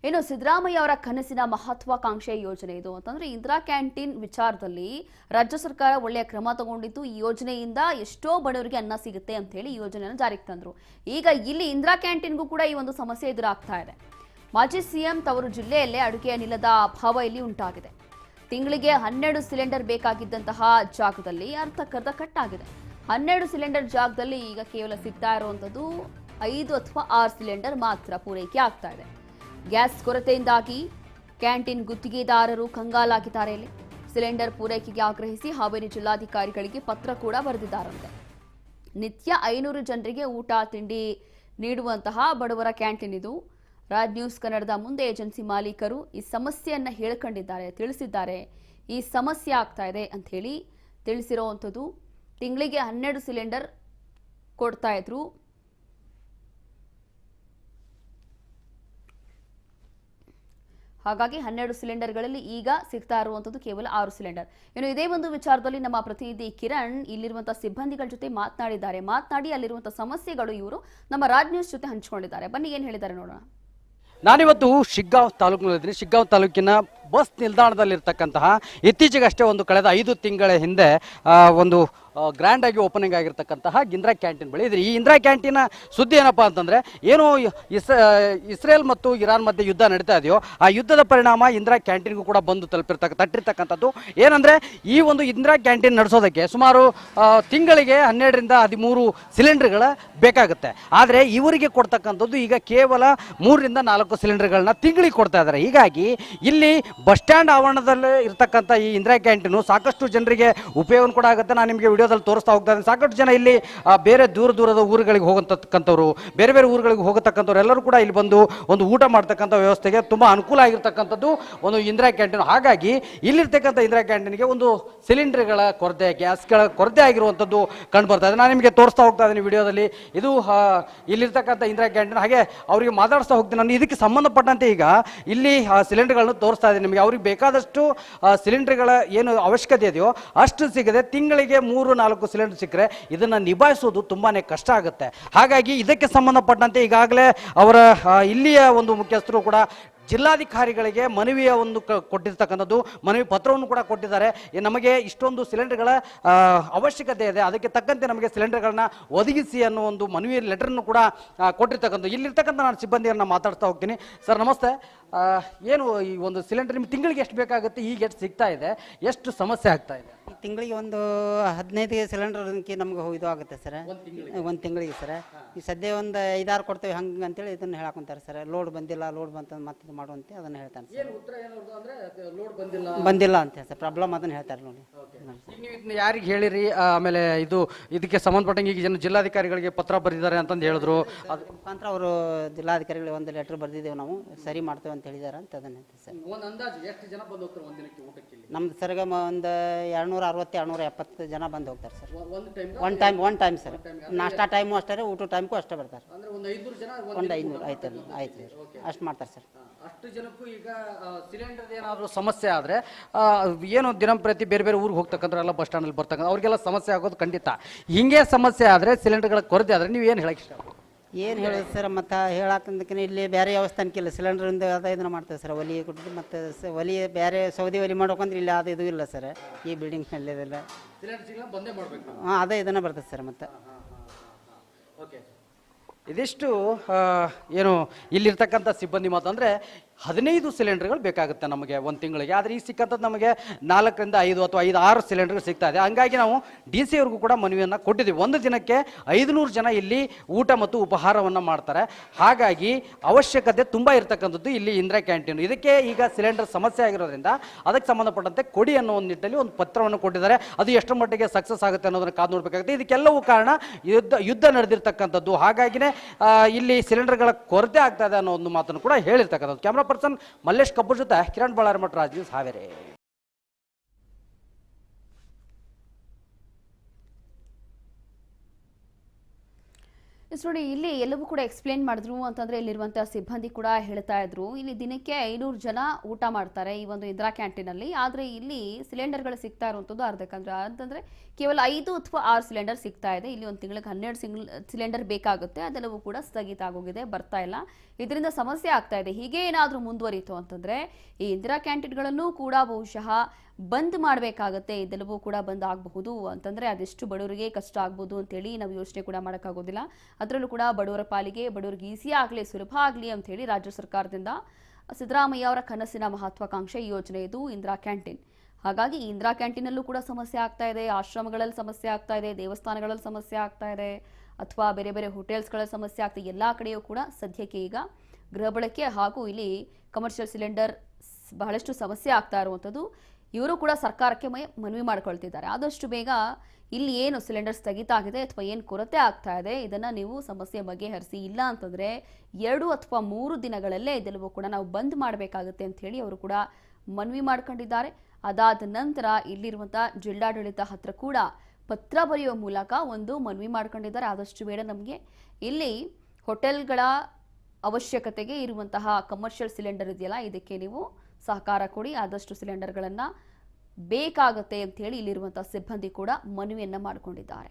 ಇನ್ನು ಸಿದ್ದರಾಮಯ್ಯ ಅವರ ಕನಸಿನ ಮಹತ್ವಾಕಾಂಕ್ಷೆ ಯೋಜನೆ ಇದು ಅಂತಂದ್ರೆ ಇಂದಿರಾ ಕ್ಯಾಂಟೀನ್ ವಿಚಾರದಲ್ಲಿ ರಾಜ್ಯ ಸರ್ಕಾರ ಒಳ್ಳೆಯ ಕ್ರಮ ತಗೊಂಡಿದ್ದು ಈ ಯೋಜನೆಯಿಂದ ಎಷ್ಟೋ ಬಡವರಿಗೆ ಅನ್ನ ಸಿಗುತ್ತೆ ಅಂತ ಹೇಳಿ ಈ ಯೋಜನೆಯನ್ನು ಜಾರಿಗೆ ತಂದ್ರು. ಈಗ ಇಲ್ಲಿ ಇಂದಿರಾ ಕ್ಯಾಂಟೀನ್ಗೂ ಕೂಡ ಈ ಒಂದು ಸಮಸ್ಯೆ ಎದುರಾಗ್ತಾ ಇದೆ. ಮಾಜಿ ಸಿಎಂ ತವರು ಜಿಲ್ಲೆಯಲ್ಲೇ ಅಡುಗೆ ಅನಿಲದ ಅಭಾವ ಇಲ್ಲಿ ಉಂಟಾಗಿದೆ. ತಿಂಗಳಿಗೆ 12 ಸಿಲಿಂಡರ್ ಬೇಕಾಗಿದ್ದಂತಹ ಜಾಗದಲ್ಲಿ ಅರ್ಧಕ್ಕರ್ಧ ಕಟ್ಟಾಗಿದೆ. 12 ಸಿಲಿಂಡರ್ ಜಾಗದಲ್ಲಿ ಈಗ ಕೇವಲ ಸಿಗ್ತಾ ಇರುವಂತದ್ದು 5 ಅಥವಾ 6 ಸಿಲಿಂಡರ್ ಮಾತ್ರ ಪೂರೈಕೆ ಆಗ್ತಾ ಇದೆ. ಗ್ಯಾಸ್ ಕೊರತೆಯಿಂದಾಗಿ ಕ್ಯಾಂಟೀನ್ ಗುತ್ತಿಗೆದಾರರು ಕಂಗಾಲಾಗಿದ್ದಾರೆ. ಇಲ್ಲಿ ಸಿಲಿಂಡರ್ ಪೂರೈಕೆಗೆ ಆಗ್ರಹಿಸಿ ಹಾವೇರಿ ಜಿಲ್ಲಾಧಿಕಾರಿಗಳಿಗೆ ಪತ್ರ ಕೂಡ ಬರೆದಿದ್ದಾರಂತೆ. ನಿತ್ಯ 500 ಜನರಿಗೆ ಊಟ ತಿಂಡಿ ನೀಡುವಂತಹ ಬಡವರ ಕ್ಯಾಂಟೀನ್ ಇದು. ರಾಜ್ ನ್ಯೂಸ್ ಕನ್ನಡದ ಮುಂದೆ ಏಜೆನ್ಸಿ ಮಾಲೀಕರು ಈ ಸಮಸ್ಯೆಯನ್ನ ತಿಳಿಸಿದ್ದಾರೆ. ಈ ಸಮಸ್ಯೆ ಆಗ್ತಾ ಇದೆ ಅಂತ ಹೇಳಿ ತಿಳಿಸಿರುವಂಥದ್ದು. ತಿಂಗಳಿಗೆ 12 ಸಿಲಿಂಡರ್ ಕೊಡ್ತಾ ಇದ್ರು. ಹಾಗಾಗಿ 12 ಸಿಲಿಂಡರ್ಗಳಲ್ಲಿ ಈಗ ಸಿಗ್ತಾ ಇರುವಂತದ್ದು ಕೇವಲ 6 ಸಿಲಿಂಡರ್. ಇನ್ನು ಇದೇ ಒಂದು ವಿಚಾರದಲ್ಲಿ ನಮ್ಮ ಪ್ರತಿನಿಧಿ ಕಿರಣ್ ಇಲ್ಲಿರುವಂತಹ ಸಿಬ್ಬಂದಿಗಳ ಜೊತೆ ಮಾತನಾಡಿ ಅಲ್ಲಿರುವಂತಹ ಸಮಸ್ಯೆಗಳು ಇವರು ನಮ್ಮ ರಾಜ್ ನ್ಯೂಸ್ ಜೊತೆ ಹಂಚಿಕೊಂಡಿದ್ದಾರೆ. ಬನ್ನಿ ಏನ್ ಹೇಳಿದ್ದಾರೆ ನೋಡೋಣ. ನಾನಿವತ್ತು ಶಿಗ್ಗಾಂವ್ ತಾಲೂಕಿನಲ್ಲಿದ್ದೀನಿ. ಶಿಗ್ಗಾಂವ್ ತಾಲೂಕಿನ ಬಸ್ ನಿಲ್ದಾಣದಲ್ಲಿರ್ತಕ್ಕಂತಹ ಇತ್ತೀಚೆಗಷ್ಟೇ ಕಳೆದ 5 ತಿಂಗಳ ಹಿಂದೆ ಒಂದು ಗ್ರ್ಯಾಂಡ್ ಆಗಿ ಓಪನಿಂಗ್ ಆಗಿರ್ತಕ್ಕಂತಹ ಇಂದಿರಾ ಕ್ಯಾಂಟೀನ್ ಬಳಿ ಇದ್ರಿ. ಈ ಇಂದಿರಾ ಕ್ಯಾಂಟೀನ್ ಸುದ್ದಿ ಏನಪ್ಪಾ ಅಂತಂದ್ರೆ ಏನು ಇಸ್ರೇಲ್ ಮತ್ತು ಇರಾನ್ ಮಧ್ಯೆ ಯುದ್ಧ ನಡೀತಾ ಇದೆಯೋ ಆ ಯುದ್ಧದ ಪರಿಣಾಮ ಇಂದಿರಾ ಕ್ಯಾಂಟೀನ್ಗೂ ಕೂಡ ಬಂದು ತಟ್ಟಿರ್ತಕ್ಕಂಥದ್ದು. ಏನಂದ್ರೆ ಈ ಒಂದು ಇಂದಿರಾ ಕ್ಯಾಂಟೀನ್ ನಡೆಸೋದಕ್ಕೆ ಸುಮಾರು ತಿಂಗಳಿಗೆ 12ರಿಂದ 13 ಸಿಲಿಂಡರ್ಗಳ ಬೇಕಾಗುತ್ತೆ. ಆದರೆ ಇವರಿಗೆ ಕೊಡ್ತಕ್ಕಂಥದ್ದು ಈಗ ಕೇವಲ 3ರಿಂದ 4 ಸಿಲಿಂಡರ್ಗಳನ್ನ ತಿಂಗಳಿಗೆ ಕೊಡ್ತಾ ಇದ್ದಾರೆ. ಹೀಗಾಗಿ ಇಲ್ಲಿ ಬಸ್ ಸ್ಟ್ಯಾಂಡ್ ಆವರಣದಲ್ಲಿ ಇರ್ತಕ್ಕಂಥ ಈ ಇಂದಿರಾ ಕ್ಯಾಂಟೀನು ಸಾಕಷ್ಟು ಜನರಿಗೆ ಉಪಯೋಗ ಕೂಡ ಆಗುತ್ತೆ. ನಾನು ನಿಮಗೆ ವಿಡಿಯೋದಲ್ಲಿ ತೋರಿಸ್ತಾ ಹೋಗ್ತಾ ಇದ್ದೀನಿ. ಸಾಕಷ್ಟು ಜನ ಇಲ್ಲಿ ಬೇರೆ ದೂರದ ಊರುಗಳಿಗೆ ಹೋಗತಕ್ಕಂಥವ್ರು, ಬೇರೆ ಊರುಗಳಿಗೆ ಹೋಗತಕ್ಕಂಥವ್ರು ಎಲ್ಲರೂ ಕೂಡ ಇಲ್ಲಿ ಬಂದು ಒಂದು ಊಟ ಮಾಡ್ತಕ್ಕಂಥ ವ್ಯವಸ್ಥೆಗೆ ತುಂಬ ಅನುಕೂಲ ಆಗಿರ್ತಕ್ಕಂಥದ್ದು ಒಂದು ಇಂದಿರಾ ಕ್ಯಾಂಟೀನ್. ಹಾಗಾಗಿ ಇಲ್ಲಿರ್ತಕ್ಕಂಥ ಇಂದಿರಾ ಕ್ಯಾಂಟೀನ್ಗೆ ಒಂದು ಸಿಲಿಂಡರ್ಗಳ ಕೊರತೆ, ಗ್ಯಾಸ್ಗಳ ಕೊರತೆ ಆಗಿರುವಂಥದ್ದು ಕಂಡು ಬರ್ತಾ ಇದೆ. ನಾನು ನಿಮಗೆ ತೋರಿಸ್ತಾ ಹೋಗ್ತಾ ಇದ್ದೀನಿ ವಿಡಿಯೋದಲ್ಲಿ. ಇದು ಇಲ್ಲಿರ್ತಕ್ಕಂಥ ಇಂದಿರಾ ಕ್ಯಾಂಟೀನ್. ಹಾಗೆ ಅವರಿಗೆ ಮಾತಾಡಿಸ್ತಾ ಹೋಗ್ತೀನಿ. ನಾನು ಇದಕ್ಕೆ ಸಂಬಂಧಪಟ್ಟಂತೆ ಈಗ ಇಲ್ಲಿ ಸಿಲಿಂಡರ್ಗಳನ್ನು ತೋರಿಸ್ತಾ ಇದ್ದೀನಿ ನಿಮಗೆ. ಅವ್ರಿಗೆ ಬೇಕಾದಷ್ಟು ಸಿಲಿಂಡರ್ಗಳ ಏನು ಅವಶ್ಯಕತೆ ಇದೆಯೋ ಅಷ್ಟು ಸಿಗದೆ ತಿಂಗಳಿಗೆ 3-4 ಸಿಲಿಂಡರ್ ಸಿಕ್ಕರೆ ಇದನ್ನು ನಿಭಾಯಿಸೋದು ತುಂಬಾ ಕಷ್ಟ ಆಗುತ್ತೆ. ಹಾಗಾಗಿ ಇದಕ್ಕೆ ಸಂಬಂಧಪಟ್ಟಂತೆ ಈಗಾಗಲೇ ಅವರ ಇಲ್ಲಿಯ ಒಂದು ಮುಖ್ಯಸ್ಥರು ಕೂಡ ಜಿಲ್ಲಾಧಿಕಾರಿಗಳಿಗೆ ಮನವಿಯ ಒಂದು ಕೊಟ್ಟಿರ್ತಕ್ಕಂಥದ್ದು, ಮನವಿ ಪತ್ರವನ್ನು ಕೂಡ ಕೊಟ್ಟಿದ್ದಾರೆ. ನಮಗೆ ಇಷ್ಟೊಂದು ಸಿಲಿಂಡರ್ಗಳ ಅವಶ್ಯಕತೆ ಇದೆ, ಅದಕ್ಕೆ ತಕ್ಕಂತೆ ನಮಗೆ ಸಿಲಿಂಡರ್ಗಳನ್ನ ಒದಗಿಸಿ ಅನ್ನೋ ಒಂದು ಮನವಿ ಲೆಟರ್ನ್ನು ಕೂಡ ಕೊಟ್ಟಿರ್ತಕ್ಕಂಥದ್ದು. ಇಲ್ಲಿರ್ತಕ್ಕಂಥ ನಾನು ಸಿಬ್ಬಂದಿಯನ್ನು ಮಾತಾಡ್ತಾ ಹೋಗ್ತೀನಿ. ಸರ್ ನಮಸ್ತೆ. ಏನು ಈ ಒಂದು ಸಿಲಿಂಡರ್ ನಿಮ್ಗೆ ತಿಂಗಳಿಗೆ ಎಷ್ಟು ಬೇಕಾಗುತ್ತೆ, ಈಗ ಎಷ್ಟು ಸಿಗ್ತಾ ಇದೆ, ಎಷ್ಟು ಸಮಸ್ಯೆ ಆಗ್ತಾ ಇದೆ? ತಿಂಗಳಿಗೆ ಒಂದು 15 ಸಿಲಿಂಡರ್ ನಮ್ಗೆ ಇದು ಆಗುತ್ತೆ ಸರ್. ಒಂದು ತಿಂಗಳಿಗೆ ಸರ್. ಈ ಸದ್ಯ ಒಂದು 5-6 ಕೊಡ್ತೇವೆ ಹಂಗೆ ಅಂತೇಳಿ ಇದನ್ನು ಹೇಳಕೊಂತಾರೆ ಸರ್. ಲೋಡ್ ಬಂದಿಲ್ಲ, ಲೋಡ್ ಬಂತ ಮತ್ತೆ ಮಾಡುವಂತೆ ಅದನ್ನು ಹೇಳ್ತಾನೆ ಸರ್. ಬಂದಿಲ್ಲ ಅಂತ ಸರ್, ಪ್ರಾಬ್ಲಮ್ ಅದನ್ನು ಹೇಳ್ತಾರೆ ನೋಡಿ. ಯಾರಿಗೆ ಹೇಳಿರಿ? ಆಮೇಲೆ ಇದಕ್ಕೆ ಸಂಬಂಧಪಟ್ಟಂಗೆ ಈಗ ಜಿಲ್ಲಾಧಿಕಾರಿಗಳಿಗೆ ಪತ್ರ ಬರೆದಿದ್ದಾರೆ ಅಂತಂದು ಹೇಳಿದ್ರು. ಅದ್ರ ಮುಖಾಂತರ ಅವರು ಜಿಲ್ಲಾಧಿಕಾರಿಗಳಿಗೆ ಒಂದು ಲೆಟರ್ ಬರೆದಿದ್ದೇವೆ, ನಾವು ಸರಿ ಮಾಡ್ತೇವೆ ಅಂತ ಹೇಳಿದ್ದಾರೆ ಅಂತ ಅದನ್ನ ಹೇಳ್ತೀವಿ ಸರ್. ನಮ್ದು ಸರ್ಗ ಒಂದು 260-270 ಜನ ಬಂದು ಹೋಗ್ತಾರೆ ಸರ್. One time sir. ನಾಷ್ಟಾ ಟೈಮು ಅಷ್ಟೇ, ಊಟ ಟೈಮ್ಗೂ ಅಷ್ಟೇ ಬರ್ತಾರೆ. ಒಂದು 500 ಆಯ್ತು ಅಷ್ಟು ಮಾಡ್ತಾರೆ ಸರ್. ಅಷ್ಟು ಜನಕ್ಕೂ ಈಗ ಸಿಲಿಂಡರ್ ಏನಾದರೂ ಸಮಸ್ಯೆ ಆದರೆ ಏನು ದಿನಂಪ್ರತಿ ಬೇರೆ ಊರಿಗೆ ಹೋಗ್ತಕ್ಕಂಥವ್ರೆಲ್ಲ ಬಸ್ ಸ್ಟ್ಯಾಂಡಲ್ಲಿ ಬರ್ತಕ್ಕಂಥ ಅವ್ರಿಗೆಲ್ಲ ಸಮಸ್ಯೆ ಆಗೋದು ಖಂಡಿತ. ಹಿಂಗೆ ಸಮಸ್ಯೆ ಆದರೆ ಸಿಲಿಂಡರ್ಗಳ ಕೊರತೆ ಆದರೆ ನೀವು ಏನು ಹೇಳಕ್ಕೆ ಇಷ್ಟ? ಏನು ಹೇಳೋದು ಸರ್, ಮತ್ತು ಹೇಳಕ್ಕಂದಕ್ಕೆ ಇಲ್ಲಿ ಬೇರೆ ವ್ಯವಸ್ಥೆ ಅನ್ಕಿಲ್ಲ. ಸಿಲಿಂಡ್ರಿಂದ ಇದನ್ನು ಮಾಡ್ತೇವೆ ಸರ್. ಒಲಿ ಕೊಟ್ಟು ಮತ್ತು ಒಲಿ ಬೇರೆ ಸೌದೆ ಒಲಿ ಮಾಡ್ಬೇಕಂದ್ರೆ ಇಲ್ಲಿ ಅದು ಇದು ಇಲ್ಲ ಸರ್ ಈ ಬಿಲ್ಡಿಂಗ್ನಲ್ಲಿ. ಇದೆಲ್ಲ ಅದೇ ಇದನ್ನು ಬರ್ತದೆ ಸರ್. ಮತ್ತು ಇದಿಷ್ಟು ಏನು ಇಲ್ಲಿರ್ತಕ್ಕಂಥ ಸಿಬ್ಬಂದಿ ಮಾತಂದರೆ 15 ಸಿಲಿಂಡರ್ಗಳು ಬೇಕಾಗುತ್ತೆ ನಮಗೆ ಒಂದು ತಿಂಗಳಿಗೆ. ಆದರೆ ಈಗ ಸಿಕ್ಕಂಥದ್ದು ನಮಗೆ 4ರಿಂದ 5 ಅಥವಾ 5-6 ಸಿಲಿಂಡರ್ ಸಿಗ್ತಾ ಇದೆ. ಹಂಗಾಗಿ ನಾವು DC ಅವ್ರಿಗೂ ಕೂಡ ಮನವಿಯನ್ನು ಕೊಟ್ಟಿದ್ದೀವಿ. ಒಂದು ದಿನಕ್ಕೆ 500 ಜನ ಇಲ್ಲಿ ಊಟ ಮತ್ತು ಉಪಹಾರವನ್ನು ಮಾಡ್ತಾರೆ. ಹಾಗಾಗಿ ಅವಶ್ಯಕತೆ ತುಂಬ ಇರತಕ್ಕಂಥದ್ದು ಇಲ್ಲಿ ಇಂದಿರಾ ಕ್ಯಾಂಟೀನ್. ಇದಕ್ಕೆ ಈಗ ಸಿಲಿಂಡರ್ ಸಮಸ್ಯೆ ಆಗಿರೋದ್ರಿಂದ ಅದಕ್ಕೆ ಸಂಬಂಧಪಟ್ಟಂತೆ ಕೊಡಿ ಅನ್ನೋ ಒಂದು ನಿಟ್ಟಲ್ಲಿ ಒಂದು ಪತ್ರವನ್ನು ಕೊಟ್ಟಿದ್ದಾರೆ. ಅದು ಎಷ್ಟರ ಮಟ್ಟಿಗೆ ಸಕ್ಸಸ್ ಆಗುತ್ತೆ ಅನ್ನೋದನ್ನು ಕಾದು ನೋಡಬೇಕಾಗುತ್ತೆ. ಇದಕ್ಕೆಲ್ಲವೂ ಕಾರಣ ಯುದ್ಧ ನಡೆದಿರ್ತಕ್ಕಂಥದ್ದು. ಹಾಗಾಗಿನೇ ಇಲ್ಲಿ ಸಿಲಿಂಡರ್ಗಳ ಕೊರತೆ ಆಗ್ತಾ ಇದೆ ಅನ್ನೋ ಒಂದು ಮಾತನ್ನು ಕೂಡ ಹೇಳಿರ್ತಕ್ಕಂಥದ್ದು. ಕ್ಯಾಮ್ರಾ ಪರ್ಸನ್ ಮಲ್ಲೇಶ್ ಕಬ್ಬೂರ್ ಜೊತೆ ಕಿರಣ್ ಬಳ್ಳಾರಮಠ, ರಾಜ್ ನ್ಯೂಸ್, ಹಾವೇರಿ. ಎಸ್ ನೋಡಿ, ಇಲ್ಲಿ ಎಲ್ಲವೂ ಕೂಡ ಎಕ್ಸ್ಪ್ಲೇನ್ ಮಾಡಿದ್ರು ಅಂತಂದ್ರೆ ಇಲ್ಲಿರುವಂತಹ ಸಿಬ್ಬಂದಿ ಕೂಡ ಹೇಳ್ತಾ ಇದ್ರು, ಇಲ್ಲಿ ದಿನಕ್ಕೆ 500 ಜನ ಊಟ ಮಾಡ್ತಾರೆ ಈ ಒಂದು ಇಂದಿರಾ ಕ್ಯಾಂಟೀನ್ ಅಲ್ಲಿ. ಆದ್ರೆ ಇಲ್ಲಿ ಸಿಲಿಂಡರ್ಗಳು ಸಿಗ್ತಾ ಇರುವಂತದ್ದು ಅರ್ಧಕ್ಕಂದ್ರೆ ಅಂತಂದ್ರೆ ಕೇವಲ 5 ಅಥವಾ 6 ಸಿಲಿಂಡರ್ ಸಿಗ್ತಾ ಇದೆ. ಇಲ್ಲಿ ಒಂದು ತಿಂಗಳಿಗೆ 12 ಸಿಲಿಂಡರ್ ಬೇಕಾಗುತ್ತೆ, ಅದೆಲ್ಲವೂ ಕೂಡ ಸ್ಥಗಿತ ಆಗೋಗಿದೆ, ಬರ್ತಾ ಇಲ್ಲ. ಇದರಿಂದ ಸಮಸ್ಯೆ ಆಗ್ತಾ ಇದೆ. ಹೀಗೆ ಏನಾದ್ರೂ ಮುಂದುವರಿತು ಅಂತಂದ್ರೆ ಈ ಇಂದಿರಾ ಕ್ಯಾಂಟೀನ್ಗಳನ್ನು ಕೂಡ ಬಹುಶಃ ಬಂದ್ ಮಾಡಬೇಕಾಗತ್ತೆ. ಇದೆಲ್ಲವೂ ಕೂಡ ಬಂದ್ ಆಗಬಹುದು ಅಂತಂದ್ರೆ ಅದೆಷ್ಟು ಬಡವರಿಗೆ ಕಷ್ಟ ಆಗ್ಬೋದು ಅಂತೇಳಿ ನಾವು ಯೋಚನೆ ಕೂಡ ಮಾಡೋಕ್ಕಾಗೋದಿಲ್ಲ. ಅದರಲ್ಲೂ ಕೂಡ ಬಡವರ ಪಾಲಿಗೆ, ಬಡವರಿಗೆ ಈಸಿ ಆಗಲಿ, ಸುಲಭ ಆಗಲಿ ಅಂತ ಹೇಳಿ ರಾಜ್ಯ ಸರ್ಕಾರದಿಂದ ಸಿದ್ದರಾಮಯ್ಯ ಅವರ ಕನಸಿನ ಮಹತ್ವಾಕಾಂಕ್ಷೆ ಯೋಜನೆ ಇದು ಇಂದಿರಾ ಕ್ಯಾಂಟೀನ್. ಹಾಗಾಗಿ ಈ ಇಂದಿರಾ ಕ್ಯಾಂಟೀನಲ್ಲೂ ಕೂಡ ಸಮಸ್ಯೆ ಆಗ್ತಾ ಇದೆ, ಆಶ್ರಮಗಳಲ್ಲಿ ಸಮಸ್ಯೆ ಆಗ್ತಾ ಇದೆ, ದೇವಸ್ಥಾನಗಳಲ್ಲಿ ಸಮಸ್ಯೆ ಆಗ್ತಾ ಇದೆ, ಅಥವಾ ಬೇರೆ ಬೇರೆ ಹೋಟೆಲ್ಸ್ಗಳಲ್ಲಿ ಸಮಸ್ಯೆ ಆಗ್ತಾ ಇದೆ. ಎಲ್ಲ ಕಡೆಯೂ ಕೂಡ ಸದ್ಯಕ್ಕೆ ಈಗ ಗೃಹ ಬಳಕೆ ಹಾಗೂ ಇಲ್ಲಿ ಕಮರ್ಷಿಯಲ್ ಸಿಲಿಂಡರ್ ಬಹಳಷ್ಟು ಸಮಸ್ಯೆ ಆಗ್ತಾ ಇರುವಂಥದ್ದು. ಇವರು ಕೂಡ ಸರ್ಕಾರಕ್ಕೆ ಮನವಿ ಮಾಡ್ಕೊಳ್ತಿದ್ದಾರೆ, ಆದಷ್ಟು ಬೇಗ ಇಲ್ಲಿ ಏನು ಸಿಲಿಂಡರ್ ಸ್ಥಗಿತ ಆಗಿದೆ ಅಥವಾ ಏನು ಕೊರತೆ ಆಗ್ತಾ ಇದೆ ಇದನ್ನ ನೀವು ಸಮಸ್ಯೆ ಬಗೆಹರಿಸಿ, ಇಲ್ಲ ಅಂತಂದ್ರೆ 2 ಅಥವಾ 3 ದಿನಗಳಲ್ಲೇ ಇದೆಲ್ಲವೂ ಕೂಡ ನಾವು ಬಂದ್ ಮಾಡಬೇಕಾಗುತ್ತೆ ಅಂತ ಹೇಳಿ ಅವರು ಕೂಡ ಮನವಿ ಮಾಡ್ಕೊಂಡಿದ್ದಾರೆ. ಅದಾದ ನಂತರ ಇಲ್ಲಿರುವಂತಹ ಜಿಲ್ಲಾಡಳಿತ ಹತ್ರ ಕೂಡ ಪತ್ರ ಬರೆಯುವ ಮೂಲಕ ಒಂದು ಮನವಿ ಮಾಡ್ಕೊಂಡಿದ್ದಾರೆ, ಆದಷ್ಟು ಬೇಗ ನಮಗೆ ಇಲ್ಲಿ ಹೋಟೆಲ್ಗಳ ಅವಶ್ಯಕತೆಗೆ ಇರುವಂತಹ ಕಮರ್ಷಿಯಲ್ ಸಿಲಿಂಡರ್ ಇದೆಯಲ್ಲ ಇದಕ್ಕೆ ನೀವು ಸಹಕಾರ ಕೊಡಿ, ಆದಷ್ಟು ಸಿಲಿಂಡರ್ಗಳನ್ನು ಬೇಕಾಗುತ್ತೆ ಅಂತ ಹೇಳಿ ಇಲ್ಲಿರುವಂತಹ ಸಿಬ್ಬಂದಿ ಕೂಡ ಮನವಿಯನ್ನ ಮಾಡಿಕೊಂಡಿದ್ದಾರೆ.